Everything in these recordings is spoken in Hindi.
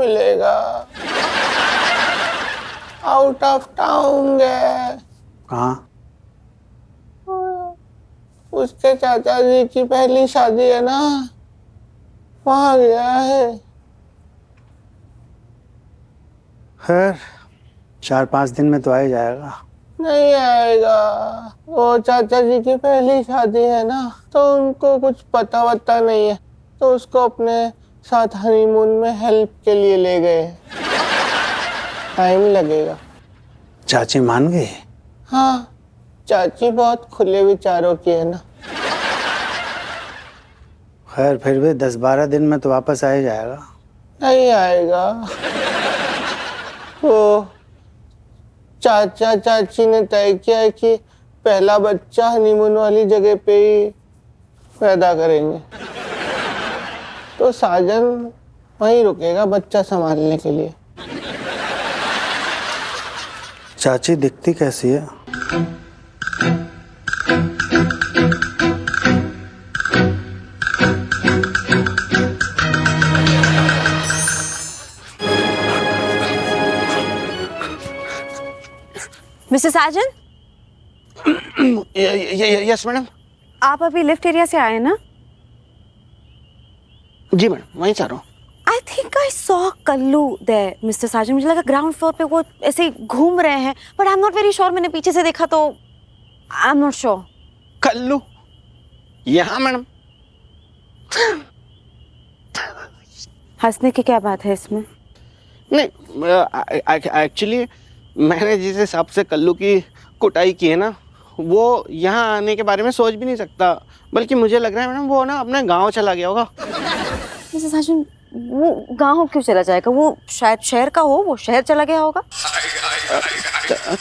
मिलेगा। आउट ऑफ टाउन गए। कहाँ? उसके चाचा जी की पहली शादी है ना, वहां गया है। खैर 4-5 दिन में तो आ ही जाएगा। नहीं आएगा, वो चाचा जी की पहली शादी है ना, तो उनको कुछ पता वता नहीं है, तो उसको अपने साथ हनीमून में हेल्प के लिए ले गए। टाइम लगेगा। चाची मान गई? हाँ, चाची बहुत खुले विचारों की है ना। खैर फिर भी 10-12 दिन में तो वापस आ ही जाएगा। नहीं आएगा, वो चाचा चाची ने तय किया है कि पहला बच्चा हनीमून वाली जगह पे ही पैदा करेंगे, तो साजन वहीं रुकेगा बच्चा संभालने के लिए। चाची दिखती कैसी है? मिस्टर साजन, यस मैडम। आप अभी लिफ्ट एरिया से आए ना? जी मैडम, वहीं से आ रहा हूँ। I think I saw Kallu there mister Sajan. मुझे लगा ग्राउंड फ्लोर पे वो ऐसे ही घूम रहे हैं, but I am not very sure. मैंने पीछे से देखा तो I am not sure. Kallu यहाँ मैडम? हंसने की क्या बात है इसमें? नहीं, एक्चुअली मैंने जिस हिसाब से कल्लू की कुटाई की है ना, वो यहाँ आने के बारे में सोच भी नहीं सकता। बल्कि मुझे लग रहा है मैडम वो ना अपने गांव चला गया होगा। मिस्टर साजन, वो गांव क्यों चला जाएगा? वो शायद शहर का हो, वो शहर चला गया होगा।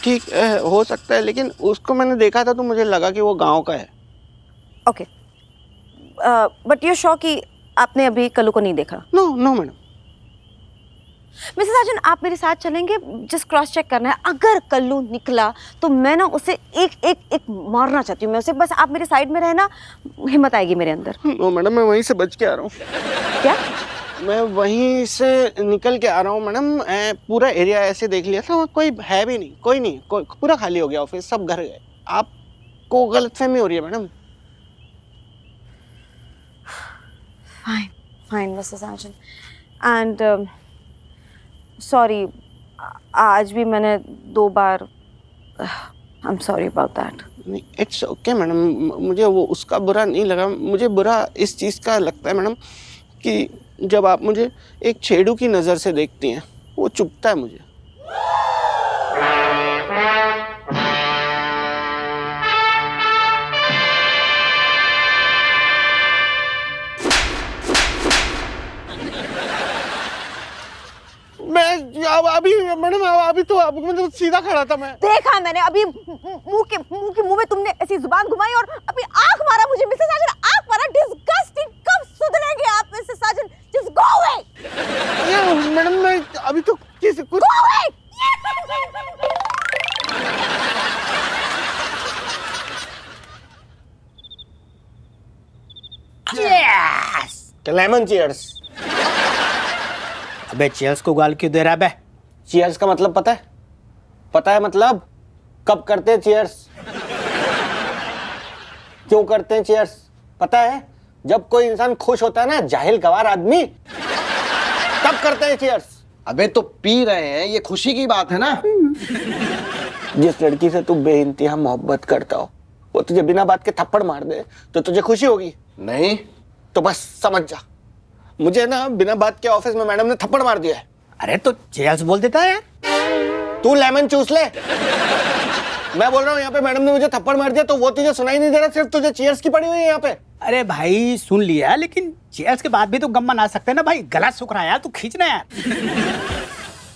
ठीक हो सकता है, लेकिन उसको मैंने देखा था तो मुझे लगा कि वो गांव का है। ओके, बट यू श्योर कि आपने अभी कल्लू को नहीं देखा? No no madam. Mister Sajan, आप मेरे साथ चलेंगे? जस्ट क्रॉस चेक करना है। अगर कल्लू निकला तो मैं ना उसे एक मारना चाहती हूँ। मैं उसे, बस आप मेरे साइड में रहना, हिम्मत आएगी मेरे अंदर। नो मैडम, मैं वहीं से बच के आ रहा हूँ। क्या? मैं वहीं से निकल के आ रहा हूँ मैडम। पूरा एरिया ऐसे देख लिया था, वहाँ कोई है भी नहीं, कोई नहीं, कोई, पूरा खाली हो गया ऑफिस, सब घर गए। आपको गलतफहमी हो रही है madam. Fine fine mister Sajan, and sorry, आज भी मैंने 2 बार, I am sorry about that. नहीं, इट्स ओके मैडम। मुझे वो उसका बुरा नहीं लगा। मुझे बुरा इस चीज़ का लगता है मैडम कि जब आप मुझे एक छेड़ू की नज़र से देखती हैं, वो चुभता है मुझे। मैं अभी मैडम, अभी तो मतलब सीधा खड़ा था मैं। देखा मैंने अभी, मुंह में तुमने ऐसी जुबान घुमाई और अभी आंख मारा मुझे। मिस्टर साजन, आंख मारा। डिस्गस्टिंग। कब सुधरेंगे आप mister Sajan? Just go away. Madam मैं अभी तो किसी कुछ गो अवे। Lemon cheers. अबे चीयर्स को गाल क्यों दे रहा है बे? चीयर्स का मतलब पता है? पता है मतलब कब करते हैं चीयर्स? क्यों करते हैं चीयर्स पता है? जब कोई इंसान खुश होता है ना, जाहिल गवार आदमी, तब करते हैं चीयर्स। अबे तो पी रहे हैं, ये खुशी की बात है ना। जिस लड़की से तू बेइंतहा मोहब्बत करता हो, वो तुझे बिना बात के थप्पड़ मार दे तो तुझे खुशी होगी? नहीं तो बस समझ जा, मुझे ना बिना बात के ऑफिस में मैडम ने थप्पड़ मार दिया है। अरे तो चीयर्स बोल देता है यार। तू लेमन चूस ले। मैं बोल रहा हूँ यहाँ पे मैडम ने मुझे थप्पड़ मार दिया, तो वो तुझे सुनाई नहीं दे रहा, सिर्फ तुझे चीयर्स की पड़ी हुई है यहाँ पे। अरे भाई सुन लिया, लेकिन चीयर्स के बाद भी तो गम मना सकते हैं ना भाई। गला सूख रहा है यार, तू खींचना यार।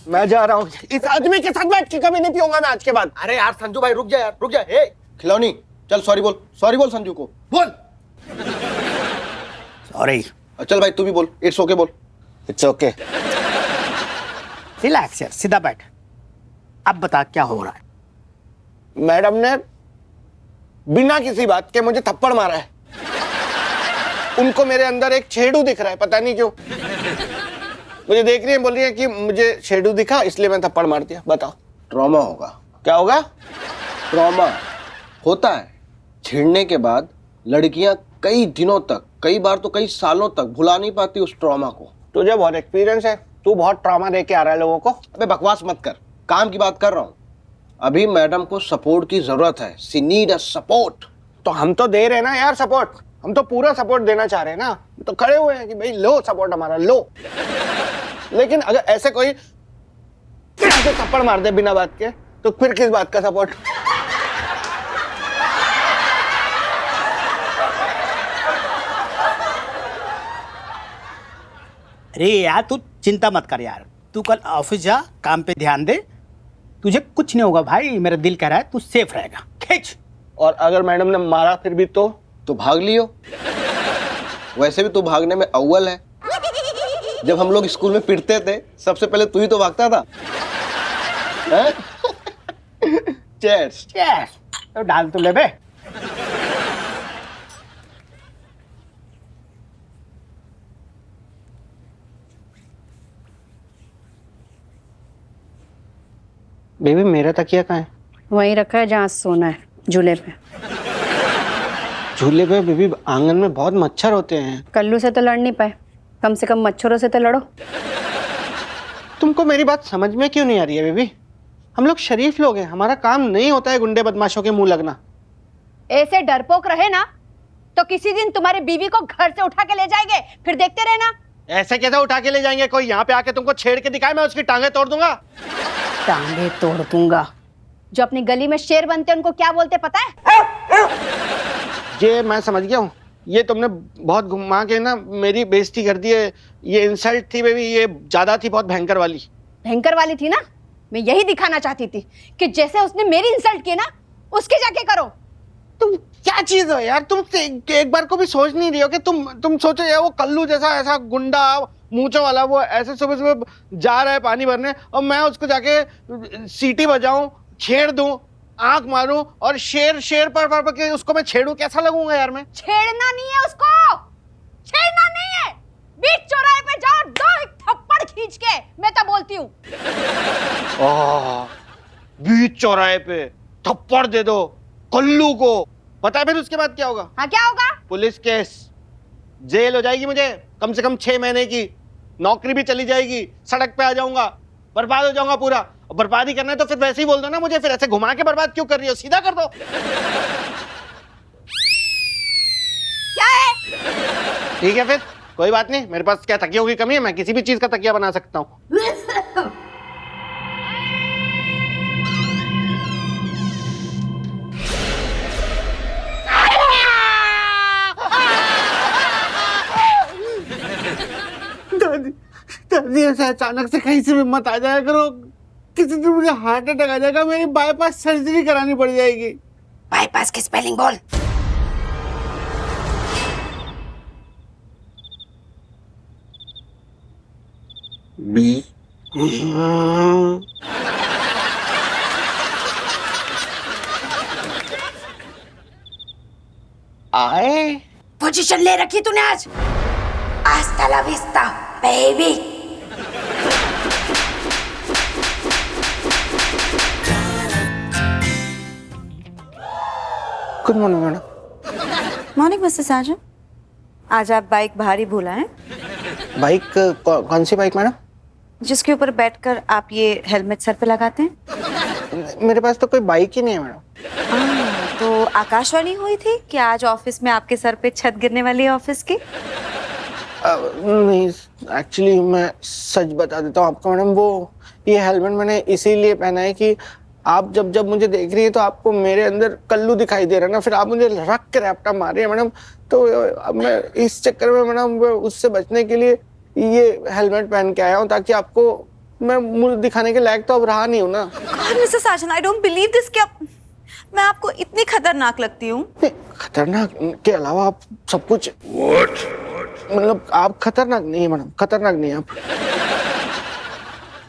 मैं जा रहा हूँ, इस आदमी के साथ बैठ के कभी नहीं पीऊंगा मैं आज के बाद। अरे यार संजू भाई रुक जा यार, रुक जा। हे खिलौनी, चल सॉरी बोल संजू को बोल। सॉरी। चल भाई तू भी बोल, इट्स ओके बोल। It's okay. रिलैक्स यार, सीधा बैठ। अब बता क्या हो रहा है? मैडम ने बिना किसी बात के मुझे थप्पड़ मारा है। उनको मेरे अंदर एक छेड़ू दिख रहा है, पता नहीं क्यों। मुझे देख रही है, बोल रही है कि मुझे शेडू दिखा इसलिए मैं थप्पड़ मार दिया। बताओ ट्रॉमा होगा। क्या होगा? ट्रॉमा होता है, छेड़ने के बाद लड़कियां कई दिनों तक, कई बार तो कई सालों तक भुला नहीं पाती उस ट्रॉमा को। तुझे बहुत एक्सपीरियंस है, तू बहुत ट्रॉमा दे के आ रहा है लोगों को। अबे बकवास मत कर, काम की बात कर रहा हूँ। अभी मैडम को सपोर्ट की जरूरत है, सी नीड अ सपोर्ट। तो हम तो दे रहे हैं ना यार सपोर्ट, हम तो पूरा सपोर्ट देना चाह रहे हैं ना, तो खड़े हुए हैं कि भाई लो सपोर्ट हमारा लो। लेकिन अगर ऐसे कोई ऐसे थप्पड़ मार दे बिना बात के, तो फिर किस बात का सपोर्ट? अरे यार तू चिंता मत कर यार, तू कल ऑफिस जा, काम पे ध्यान दे, तुझे कुछ नहीं होगा भाई, मेरा दिल कह रहा है तू सेफ रहेगा। खींच। और अगर मैडम ने मारा फिर भी तो भाग लियो। वैसे भी तू भागने में अव्वल है। जब हम लोग स्कूल में पिटते थे सबसे पहले तू ही तो भागता था। चेयर्स। यस, तो डाल तो ले बे। बेबी मेरा तकिया कहाँ है? वहीं रखा है जहाँ सोना है, झूले पे। झूले पे बेबी, आंगन में बहुत मच्छर होते हैं। कल्लू से तो लड़ नहीं पाए, कम से कम मच्छरों से तो लड़ो। तुमको मेरी बात समझ में क्यों नहीं आ रही है बेबी? हम लोग शरीफ लोग हैं, हमारा काम नहीं होता है गुंडे बदमाशों के मुंह लगना। ऐसे डरपोक रहे ना तो किसी दिन तुम्हारी बीवी को घर से उठा के ले जाएंगे, फिर देखते रहना। ऐसे कैसे उठा के ले जाएंगे? कोई यहाँ पे आके तुमको छेड़ के दिखाए, मैं उसकी टांगे तोड़ दूंगा। टांगे तोड़ दूंगा। जो अपनी गली में शेर बनते हैं उनको क्या बोलते पता है? ये मैं समझ गया हूँ, ये तुमने बहुत घुमा के ना मेरी बेइज्जती कर दी है। ये इंसल्ट थी बेबी, ये ज्यादा थी, बहुत भयंकर वाली। भयंकर वाली थी ना? मैं यही दिखाना चाहती थी कि जैसे उसने मेरी इंसल्ट की ना, उसके जाके करो। तुम क्या चीज हो यार? तुम एक बार को भी सोच नहीं रही हो कि तुम सोचो यार वो कल्लू जैसा ऐसा गुंडा मूंछों वाला वो ऐसे सुबह सुबह जा रहा है पानी भरने, और मैं उसको जाके सीटी बजाऊं, छेड़ दूं, आंख मारूं और शेर शेर पर के उसको मैं छेड़ूं? कैसा लगूंगा यार मैं? छेड़ना नहीं है उसको, छेड़ना नहीं है। बीच चौराहे पे जाओ, दो एक थप्पड़ खींच के, मैं तो बोलती हूँ। बीच चौराहे पे थप्पड़ दे दो कल्लू को, पता है फिर उसके बाद क्या होगा? हाँ क्या होगा? पुलिस केस, जेल हो जाएगी मुझे कम से कम 6 महीने की, नौकरी भी चली जाएगी, सड़क पे आ जाऊंगा, बर्बाद हो जाऊंगा पूरा। और बर्बाद ही करना है तो फिर वैसे ही बोल दो ना मुझे, फिर ऐसे घुमा के बर्बाद क्यों कर रही हो? सीधा कर दो। क्या है? ठीक है फिर कोई बात नहीं, मेरे पास क्या तकियों की कमी है? मैं किसी भी चीज का तकिया बना सकता हूँ। दादी दादी, ऐसे अचानक से कहीं से भी मत आ जाया करो, किसी दिन मुझे हार्ट अटैक आ जाएगा, मेरी बाईपास सर्जरी करानी पड़ जाएगी। बाईपास की स्पेलिंग बोल। बी आए। पोजीशन ले रखी तूने आज। Hasta la vista, baby. Good morning madam. Morning mister Sajan, आज आप बाइक भारी भूला हैं? बाइक कौन सी बाइक मैडम? जिसके ऊपर बैठकर आप ये हेलमेट सर पे लगाते हैं? मेरे पास तो कोई बाइक ही नहीं है मैडम। तो आकाशवाणी हुई थी कि आज ऑफिस में आपके सर पे छत गिरने वाली है ऑफिस की? नहीं, एक्चुअली मैं सच बता देता हूँ आपको मैडम, वो ये हेलमेट मैंने इसीलिए पहना है कि आप जब जब मुझे देख रही है तो आपको मेरे अंदर कल्लू दिखाई दे रहा है ना, फिर आप मुझे रख के रैप्टा मार रही है मैडम, तो अब मैं इस चक्कर में मैडम उससे बचने के लिए ये हेलमेट पहन के आया हूँ, ताकि आपको मैं मुंह दिखाने के लायक तो अब रहा नहीं हूँ ना। God, mister Sajan, I don't believe this कि मैं आपको इतनी खतरनाक लगती हूँ। खतरनाक के अलावा आप सब कुछ, मतलब आप खतरनाक नहीं है मैडम, खतरनाक नहीं है आप।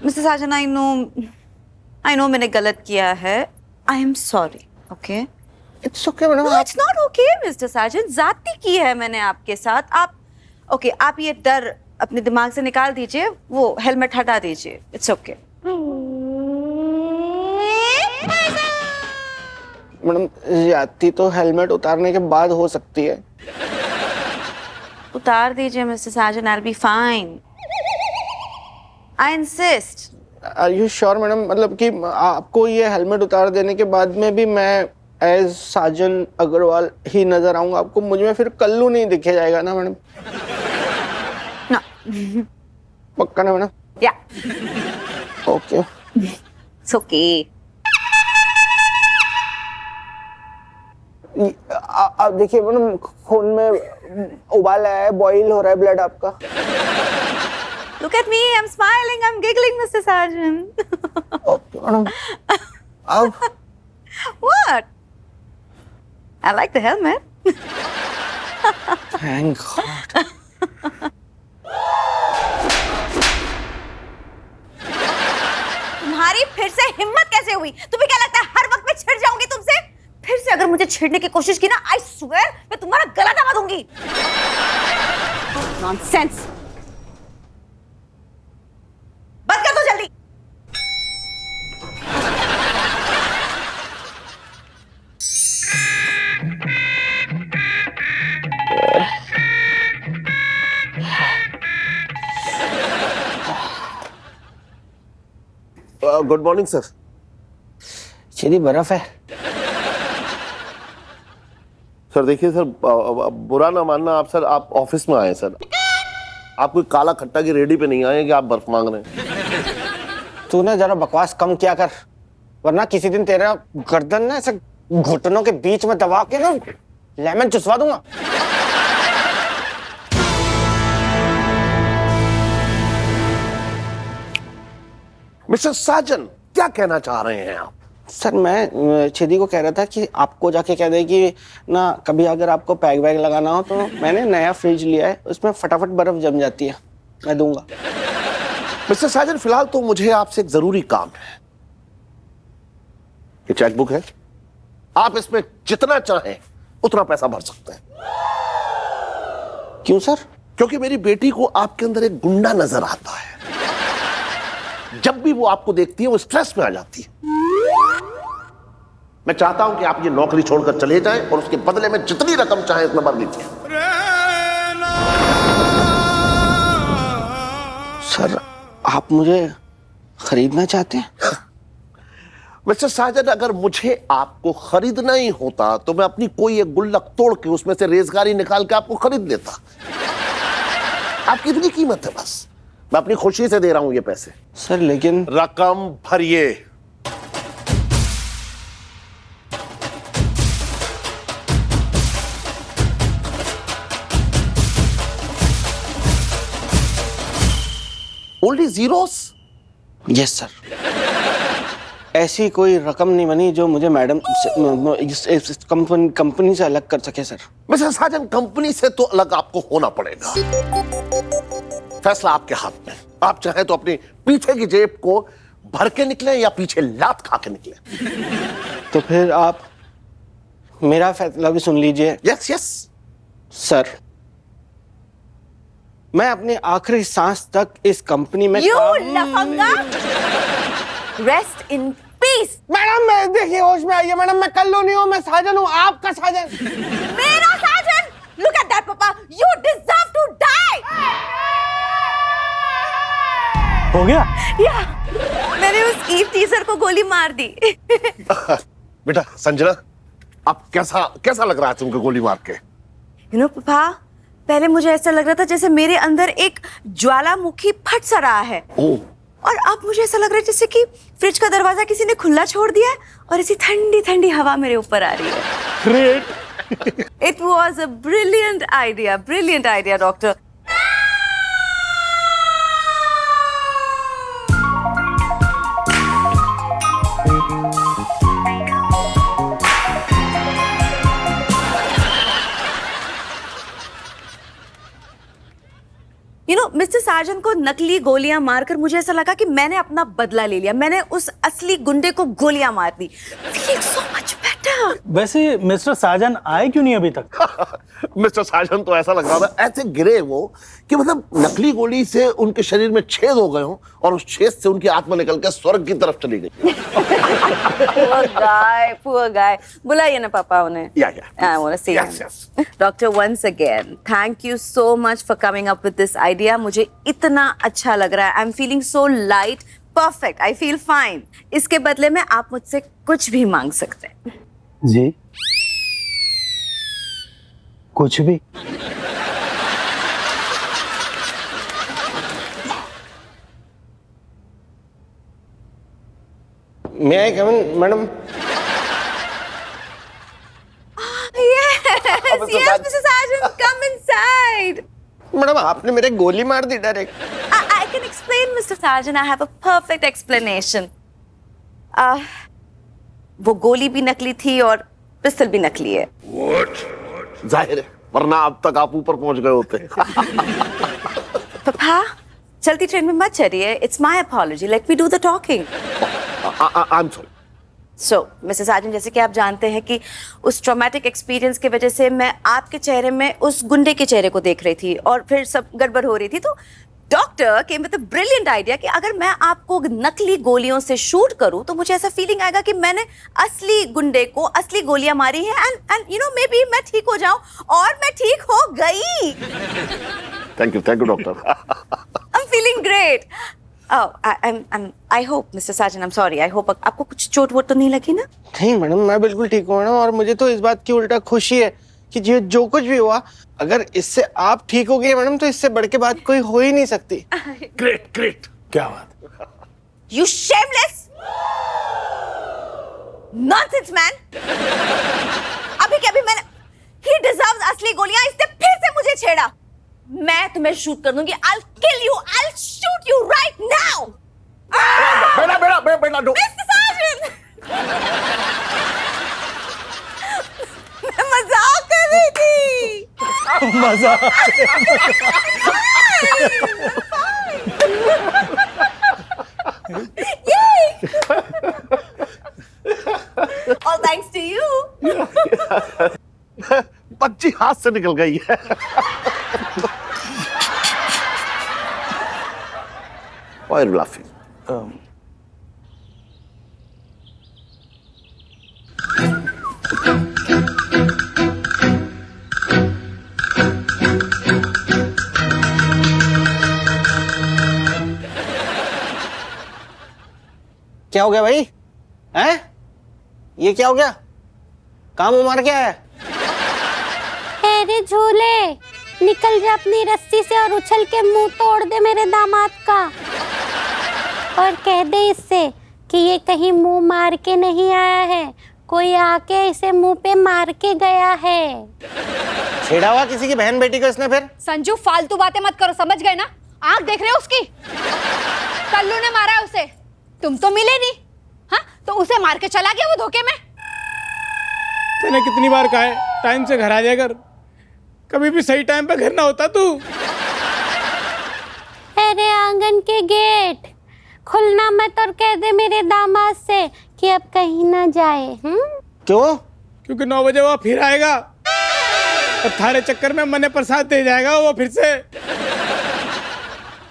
मिस्टर साजन, आई नो मैंने गलत किया है, I am sorry. Okay, it's okay madam. It's not okay mister Sajan, ज्यादती की है मैंने आपके साथ। आप ओके, आप ये डर अपने दिमाग से निकाल दीजिए, वो हेलमेट हटा दीजिए, इट्स ओके। मैडम ज्यादती तो हेलमेट उतारने के बाद हो सकती है। उतार दीजिए mister Sajan, I will be fine, I insist. Are you sure madam? मतलब कि आपको ये हेलमेट उतार देने के बाद में भी मैं एज साजन अग्रवाल ही नजर आऊंगा आपको? मुझ में फिर कल्लू नहीं दिखे जाएगा ना मैडम? ना, पक्का ना मैडम? या ओके। It's okay. आप देखिए मैडम, खून में उबाल आया है, बॉईल हो रहा है ब्लड आपका। Look at me, I'm smiling, I'm giggling, Mr. Sarjan. Okay madam. अब What? I like the helmet. Thank God. तुम्हारी फिर से हिम्मत कैसे हुई? तुम्हें क्या लगता है हर वक्त मैं छिड़ जाऊंगी तुमसे? फिर से अगर मुझे छेड़ने की कोशिश की ना, I swear मैं तुम्हारा गला दबा दूंगी। Nonsense. बंद कर दो जल्दी। Good morning sir. चलिए बर्फ है। सर देखिए सर, बुरा ना मानना आप सर, आप ऑफिस में आए सर, आप कोई काला खट्टा की रेडी पे नहीं आए कि आप बर्फ मांग रहे हैं। तू ना जरा बकवास कम किया कर, वरना किसी दिन तेरा गर्दन ना ऐसे घुटनों के बीच में दबा के ना लेमन चुसवा दूंगा। मिस्टर साजन, क्या कहना चाह रहे हैं आप? सर मैं छेदी को कह रहा था कि आपको जाके कह दे कि ना कभी अगर आपको पैक वैग लगाना हो तो मैंने नया फ्रिज लिया है, उसमें फटाफट बर्फ जम जाती है, मैं दूंगा। मिस्टर साजन, फिलहाल तो मुझे आपसे एक जरूरी काम है। ये चेकबुक है, आप इसमें जितना चाहें उतना पैसा भर सकते हैं। क्यों सर? क्योंकि मेरी बेटी को आपके अंदर एक गुंडा नजर आता है। जब भी वो आपको देखती है वो स्ट्रेस में आ जाती है। मैं चाहता हूं कि आप ये नौकरी छोड़कर चले जाएं और उसके बदले में जितनी रकम चाहे उतना भर लीजिए। सर आप मुझे खरीदना चाहते हैं? मिस्टर साजन, अगर मुझे आपको खरीदना ही होता तो मैं अपनी कोई एक गुल्लक तोड़ के उसमें से रेजगारी निकाल के आपको खरीद लेता। आपकी इतनी कीमत है, बस मैं अपनी खुशी से दे रहा हूं ये पैसे। सर लेकिन रकम भरिए। Only zeros? Yes sir. ऐसी कोई रकम नहीं बनी जो मुझे मैडम से इस कंपनी से अलग कर सके सर। मिस्टर साजन, कंपनी से तो अलग आपको होना पड़ेगा। फैसला आपके हाथ में। आप चाहे तो अपनी पीछे की जेब को भर के निकले या पीछे लात खा के निकले। तो फिर आप मेरा फैसला भी सुन लीजिए। यस यस सर मैं अपने आखिरी सांस तक इस कंपनी में You लफंगा! Rest in peace! Madam मैं देखिए होश में आइए मैडम, मैं कल्लू नहीं हूँ, मैं साजन हूँ, आपका साजन। मेरा साजन! Look at that, Papa! You deserve to die! हो गया? या मैंने उस ईव टीचर को गोली मार दी। बेटा संजना, अब कैसा लग रहा है तुमको गोली मार के? You know, पापा, पहले मुझे ऐसा लग रहा था जैसे मेरे अंदर एक ज्वालामुखी फट सा रहा है। ओह, और अब मुझे ऐसा लग रहा है जैसे कि फ्रिज का दरवाजा किसी ने खुला छोड़ दिया है और ऐसी ठंडी ठंडी हवा मेरे ऊपर आ रही है। Great. It was a brilliant idea, doctor. Mister Sajan को नकली गोलियां मारकर मुझे ऐसा लगा कि मैंने अपना बदला ले लिया। मैंने उस असली गुंडे को गोलियां मार दी। Feeling so much better. Doctor वैसे मिस्टर साजन आए क्यों नहीं अभी तक? मिस्टर साजन तो ऐसा लग रहा था ऐसे गिरे वो कि मतलब नकली गोली से उनके शरीर में छेद हो गए हों और उस छेद से उनकी आत्मा निकल के स्वर्ग की तरफ चली गई। poor guy. बुलाइए ना पापा उन्हें. Yeah. I want to see Yes, him. yes. Doctor, once again, thank you so much for coming up with this idea. मुझे इतना अच्छा लग रहा है. I'm feeling so light. Perfect. I feel fine. इसके बदले में आप मुझसे कुछ भी मांग सकते हैं. जी कुछ भी? मैं I come in madam? Yes, Mrs. Arjun, come inside. Madam आपने मेरे गोली मार दी direct. I can explain, Mr. Sarjan. I have a perfect explanation. वो गोली भी नकली थी और पिस्टल भी नकली है. जाहिर है, वरना अब तक आप ऊपर पहुंच गए होते। पापा, चलती ट्रेन में मत चढ़िए. It's my apology. Let me do the talking. I'm sorry. So, Mrs. Arjun, जैसे कि आप जानते हैं कि उस ट्रॉमेटिक एक्सपीरियंस की वजह से मैं आपके चेहरे में उस गुंडे के चेहरे को देख रही थी और फिर सब गड़बड़ हो रही थी. तो doctor came with a brilliant idea कि अगर मैं आपको नकली गोलियों से शूट करूं तो मुझे ऐसा फीलिंग आएगा कि मैंने असली गुंडे को असली गोलियां मारी हैं and you know may be मैं ठीक हो जाऊं. और मैं ठीक हो गई. Thank you doctor. I'm feeling great. Oh, I hope, Mr. Sarjan, I'm sorry. I hope आपको कुछ चोट वोट तो नहीं लगी ना? नहीं मैडम, मैं बिल्कुल ठीक हूँ मैडम, और मुझे तो इस बात की उल्टा खुशी है कि जो कुछ भी हुआ, अगर इससे आप ठीक हो गए मैडम, तो इससे बढ़ के बात कोई हो ही नहीं सकती। ग्रेट क्या बात? You shameless! Nonsense, man! अभी के अभी मैंने He deserves असली गोलियां, इसने फिर से मुझे छेड़ा। मैं तुम्हें शूट कर दूंगी। I'll kill you. I'll shoot you right now. बेटा Mr. Sarjan! मैं मजाक कर रही थी। मजाक? All thanks to you. बच्ची हाथ से निकल गई है। Why are you laughing? क्या हो गया भाई? हैं? ये क्या हो गया? काम उमार क्या है? अरे झूले, निकल जा अपनी रस्सी से और उछल के मुंह तोड़ दे मेरे दामाद का, और कह दे इससे कि ये कहीं मुंह मार के नहीं आया है, कोई आके इसे मुंह पे मार के गया है। छेड़ा हुआ किसी की बहन बेटी को इसने फिर? संजू, फालतू बातें मत करो, समझ गए ना? आंख देख रहे हो उसकी? कल्लू ने मारा है उसे, तुम तो मिले नहीं। हाँ, तो उसे मार के चला गया वो धोखे में। तूने कितनी बार कहा है टाइम से घर आ जाया कर, कभी भी सही टाइम पे घर ना होता तू। अरे आंगन के गेट खुलना मत और कह दे मेरे दामाद से कि अब कहीं ना जाए। क्यों? क्योंकि 9 बजे वो फिर आएगा और थारे चक्कर में मने प्रसाद दे जाएगा वो फिर से।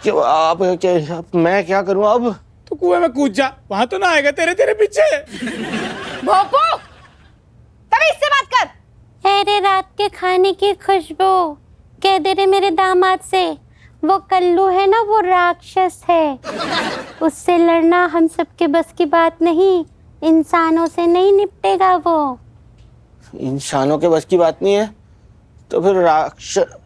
क्यों अब मैं क्या करूं अब? तू कुएं में कूद जा, वहां तो ना आएगा तेरे पीछे। भोपू, तभी इससे बात कर। अरे रात के खाने की खुशबू, कह दे रे मेरे दामाद से, वो कल्लू है ना, वो राक्षस है, उससे लड़ना हम सबके बस की बात नहीं, इंसानों से नहीं निपटेगा वो। इंसानों के बस की बात नहीं है तो फिर राक्षस